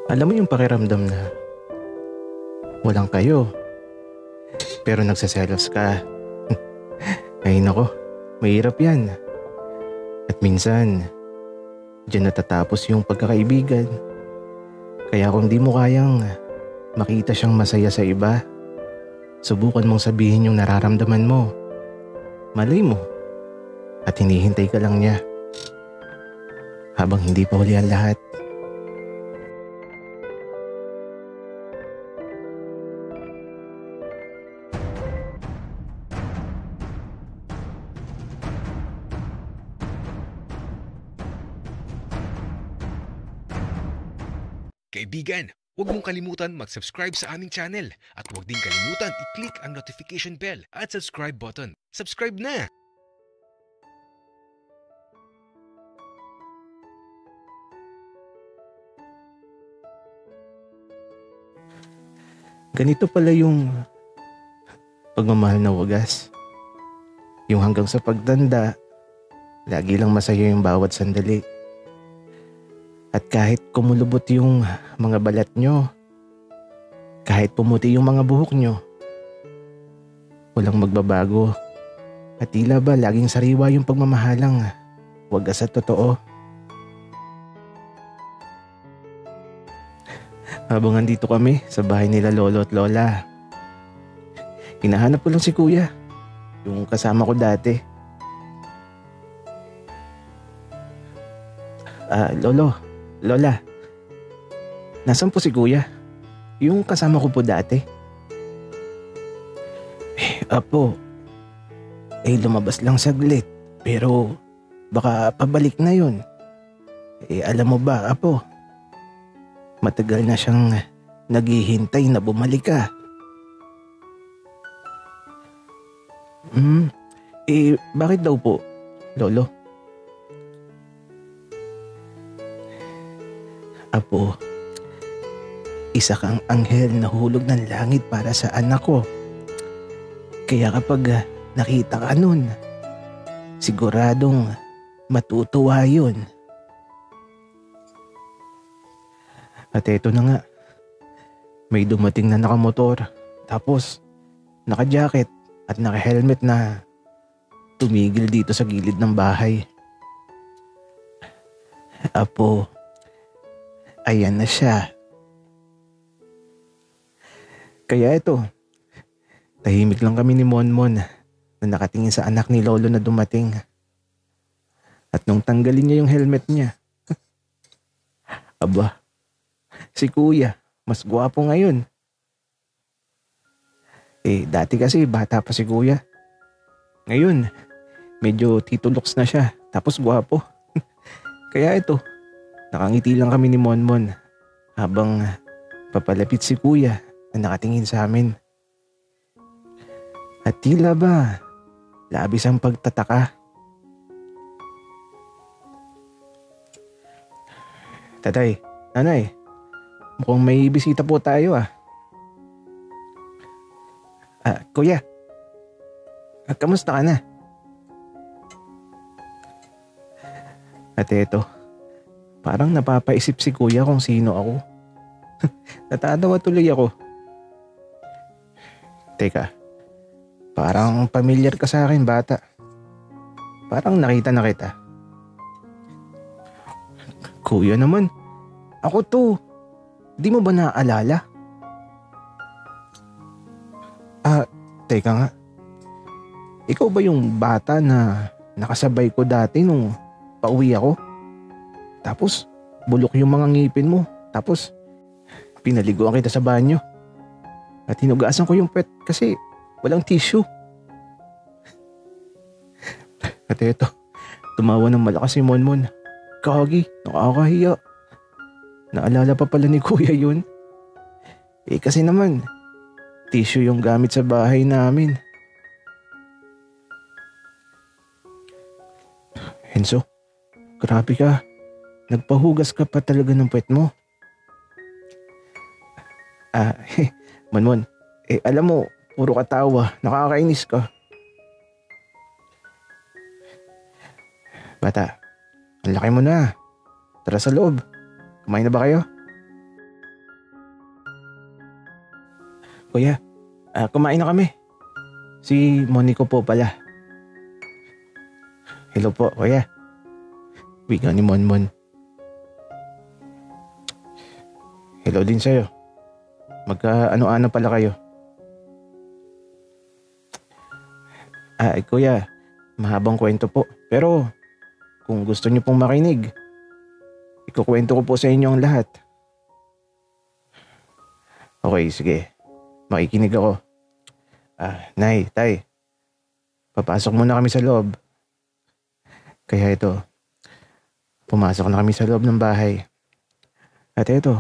Alam mo yung pakiramdam na walang kayo, pero nagseselos ka. Ay nako, mahirap yan. At minsan, diyan natatapos yung pagkakaibigan. Kaya kung di mo kayang makita siyang masaya sa iba, subukan mong sabihin yung nararamdaman mo. Malay mo, at hinihintay ka lang niya. Habang hindi pa huli ang lahat. Kaibigan, huwag mong kalimutan mag-subscribe sa aming channel at huwag din kalimutan i-click ang notification bell at subscribe button. Subscribe na! Ganito pala yung pagmamahal na wagas. Yung hanggang sa pagtanda, lagi lang masaya yung bawat sandali. At kahit kumulubot yung mga balat nyo, kahit pumuti yung mga buhok nyo, walang magbabago. At tila ba laging sariwa yung pagmamahalang wagas at totoo. Habang andito kami sa bahay nila lolo at lola, hinahanap ko lang si kuya, yung kasama ko dati. Lolo, lola, nasan po si kuya? Yung kasama ko po dati. Apo, lumabas lang saglit, pero baka pabalik na yun. Alam mo ba, apo, matagal na siyang naghihintay na bumalik ka. Bakit daw po, lolo? Apo, isa kang anghel na hulog ng langit para sa anak ko. Kaya kapag nakita ka nun, siguradong matutuwa yun. At eto na nga, may dumating na nakamotor, tapos naka-jacket at naka-helmet na tumigil dito sa gilid ng bahay. Apo, ayan na siya. Kaya eto, tahimik lang kami ni Monmon na nakatingin sa anak ni Lolo na dumating. At nung tanggalin niya yung helmet niya, aba, si kuya, mas gwapo ngayon. Dati kasi bata pa si kuya. Ngayon, medyo Tito Lux na siya, tapos gwapo. Kaya ito, nakangiti lang kami ni Monmon habang papalapit si kuya na nakatingin sa amin. At tila ba, labis ang pagtataka. Tatay, nanay, mukhang may bisita po tayo ah. Kuya, kamusta ka na? At eto, parang napapaisip si kuya kung sino ako. Natatawa tuloy ako. Teka, parang familiar ka sa akin bata. Parang nakita na kita. Kuya naman, ako to. Di mo ba naaalala? Teka nga. Ikaw ba yung bata na nakasabay ko dati nung pauwi ako? Tapos, bulok yung mga ngipin mo. Tapos, pinaliguan kita sa banyo. At hinugasan ko yung pet kasi walang tissue. At eto, tumawa ng malakas si Monmon. Kagi, nakakahiya. Naalala pa pala ni kuya yun. Kasi naman, tissue yung gamit sa bahay namin. Enzo, grabe ka. Nagpahugas ka pa talaga ng puwet mo. Monmon, alam mo, puro katawa. Nakakainis ka. Bata, ang laki mo na. Tara sa loob. Kumain na ba kayo? Kuya, kumain na kami. Si Monico po pala. Hello po, kuya. Wika ni Monmon. Hello din sa'yo. Magka-ano-ano pala kayo? Kuya, mahabang kwento po. Pero kung gusto niyo pong makinig, ikukwento ko po sa inyo ang lahat. Okay, sige. Makikinig ako. Nay, tay. Papasok muna kami sa loob. Kaya ito, pumasok na kami sa loob ng bahay. At ito,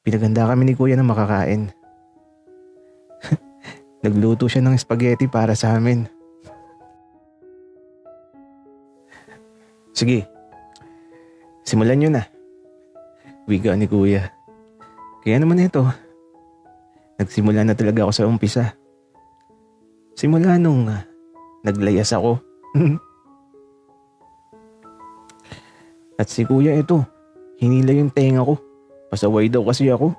pinaganda kami ni kuya ng makakain. Nagluto siya ng spaghetti para sa amin. Sige, simulan nyo na. Wiga ni kuya. Kaya naman ito, nagsimula na talaga ako sa umpisa. Simula nung naglayas ako. At si kuya ito, hinila yung tenga ko. Pasaway daw kasi ako.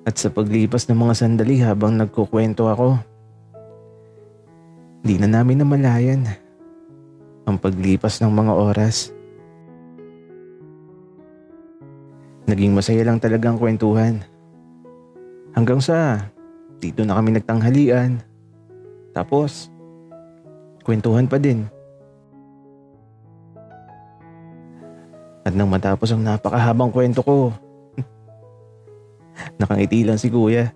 At sa paglipas ng mga sandali habang nagkukwento ako, di na namin namalayan ang paglipas ng mga oras. Naging masaya lang talagang kwentuhan. Hanggang sa dito na kami nagtanghalian. Tapos, kwentuhan pa din. At nang matapos ang napakahabang kwento ko, nakangiti lang si kuya.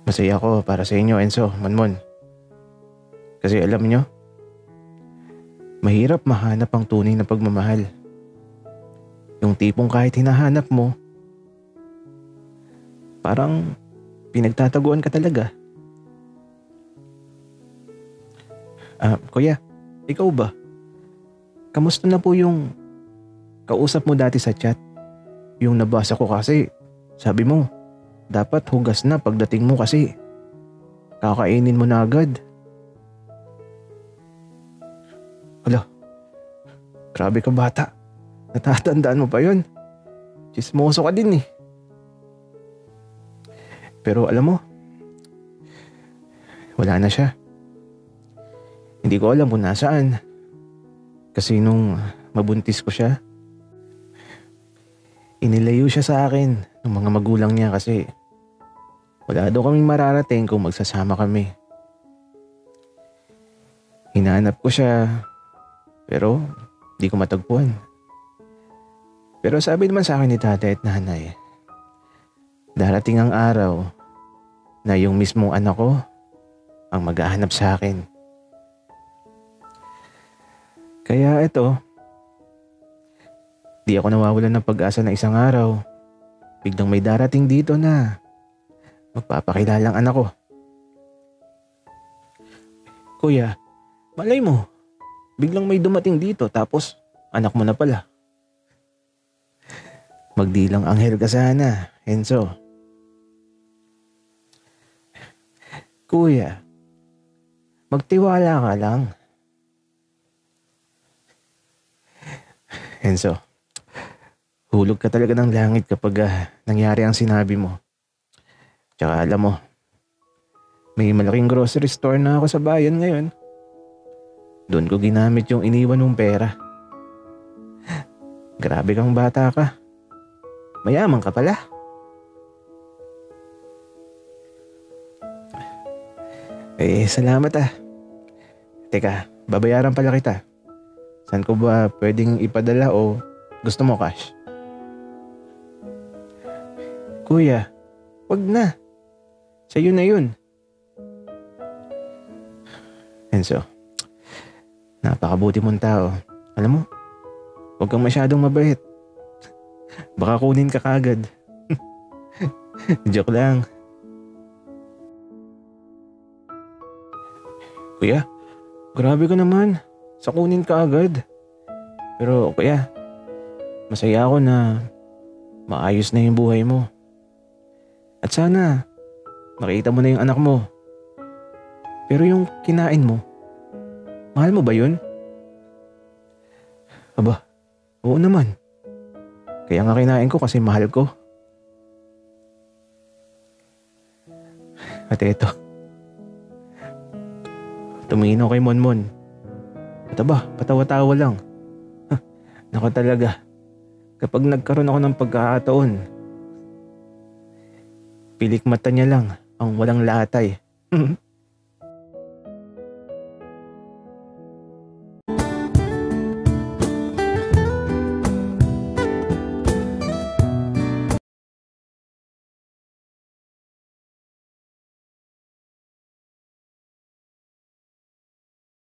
Masaya ako para sa inyo, Enzo, Monmon. Kasi alam nyo, mahirap mahanap ang tunay na pagmamahal. Yung tipong kahit hinahanap mo, parang pinagtataguan ka talaga. Kuya, ikaw ba? Kamusta na po yung kausap mo dati sa chat? Yung nabasa ko kasi, sabi mo, dapat hugas na pagdating mo kasi kakainin mo na agad. Hala, grabe ka bata. Natatandaan mo pa yun. Chismoso ka din eh. Pero alam mo, wala na siya. Hindi ko alam kung nasaan. Kasi nung mabuntis ko siya, inilayo siya sa akin ng mga magulang niya kasi wala daw kaming mararating kung magsasama kami. Hinahanap ko siya, pero di ko matagpuan. Pero sabi naman sa akin ni tatay at nanay, darating ang araw na yung mismong anak ko ang maghahanap sa akin. Kaya ito, di ako nawawalan ng pag-asa na isang araw, biglang may darating dito na magpapakilalang anak ko. Kuya, malay mo, biglang may dumating dito tapos anak mo na pala. Magdilang anghel ka sana, Enzo. Kuya, magtiwala ka lang. Enzo, hulog ka talaga ng langit kapag nangyari ang sinabi mo. Tsaka alam mo, may malaking grocery store na ako sa bayan ngayon. Doon ko ginamit yung iniwan mong pera. Grabe kang bata ka. Mayaman ka pala. Salamat ah. Teka, babayaran pala kita. Saan ko ba pwedeng ipadala o gusto mo cash? Kuya, wag na. Sa'yo na yun. Enzo, napakabuti mong tao. Alam mo, wag kang masyadong mabait. Baka kunin ka kagad. Joke lang. Kuya, grabe ka naman. Sa kunin ka agad. Pero kuya, masaya ako na maayos na yung buhay mo. At sana, makita mo na yung anak mo. Pero yung kinain mo, mahal mo ba yun? Aba, oo naman. Kaya nga kinain ko kasi mahal ko. At eto, tumingin ako kay Monmon. At aba, patawa-tawa lang. Nako talaga, kapag nagkaroon ako ng pagkakataon, pilik mata niya lang ang walang latay.